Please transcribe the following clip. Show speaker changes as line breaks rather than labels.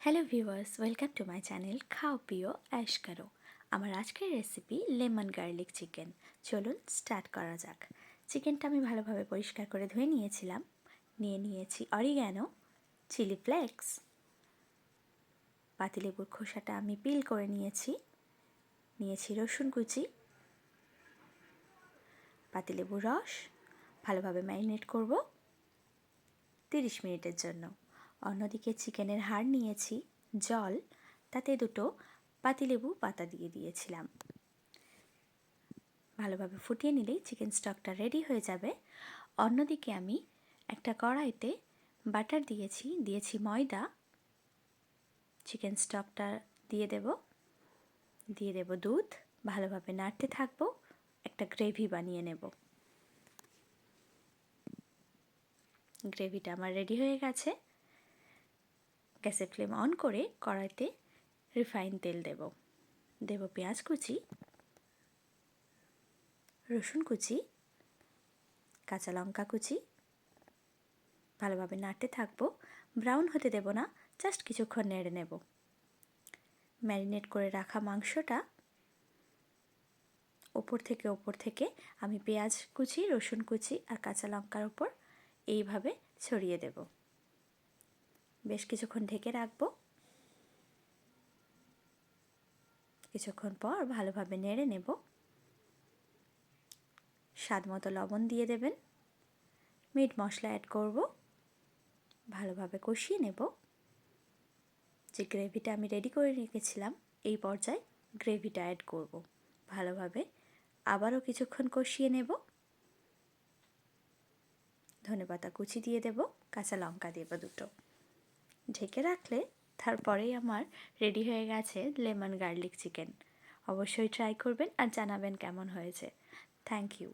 Hello viewers, welcome to my channel খাও পিও ash করো। আমার আজকের রেসিপি লেমন গার্লিক চিকেন। চলুন স্টার্ট করা যাক। চিকেনটা আমি ভালোভাবে পরিষ্কার করে ধুয়ে নিয়েছিলাম। নিয়েছি অরিগ্যানো, চিলি ফ্লেক্স, পাতিলেবুর খোসাটা আমি পিল করে নিয়েছি রসুন কুচি, পাতিলেবুর রস। ভালোভাবে ম্যারিনেট করব 30 মিনিটের জন্য। অন্যদিকে চিকেনের হাড় নিয়েছি, জল, তাতে দুটো পাতিলেবু পাতা দিয়ে দিয়েছিলাম। ভালোভাবে ফুটিয়ে নিলেই চিকেন স্টকটা রেডি হয়ে যাবে। অন্যদিকে আমি একটা কড়াইতে বাটার দিয়েছি ময়দা। চিকেন স্টকটা দিয়ে দেব দুধ। ভালোভাবে নাড়তে থাকবো, একটা গ্রেভি বানিয়ে নেব। গ্রেভিটা আমার রেডি হয়ে গেছে। গ্যাসের ফ্লেম অন করে কড়াইতে রিফাইন তেল দেব পেঁয়াজ কুচি, রসুন কুচি, কাঁচা লঙ্কা কুচি। ভালোভাবে নাড়তে থাকবো, ব্রাউন হতে দেব না, জাস্ট কিছুক্ষণ নেড়ে নেব। ম্যারিনেট করে রাখা মাংসটা ওপর থেকে আমি পেঁয়াজ কুচি, রসুন কুচি আর কাঁচা লঙ্কার উপর এইভাবে ছড়িয়ে দেব। বেশ কিছুক্ষণ ঢেকে রাখবো। কিছুক্ষণ পর ভালোভাবে নেড়ে নেব। স্বাদ মতো লবণ দিয়ে দেবেন। মিট মশলা অ্যাড করব। ভালোভাবে কষিয়ে নেব। যে গ্রেভিটা আমি রেডি করে রেখেছিলাম, এই পর্যায়ে গ্রেভিটা অ্যাড করব। ভালোভাবে আবারও কিছুক্ষণ কষিয়ে নেব। ধনেপাতা কুচি দিয়ে দেব, কাঁচা লঙ্কা দেব দুটো। ঢেকে রাখলে তারপরেই আমার রেডি হয়ে গেছে লেমন গার্লিক চিকেন। অবশ্যই ট্রাই করবেন আর জানাবেন কেমন হয়েছে। Thank you.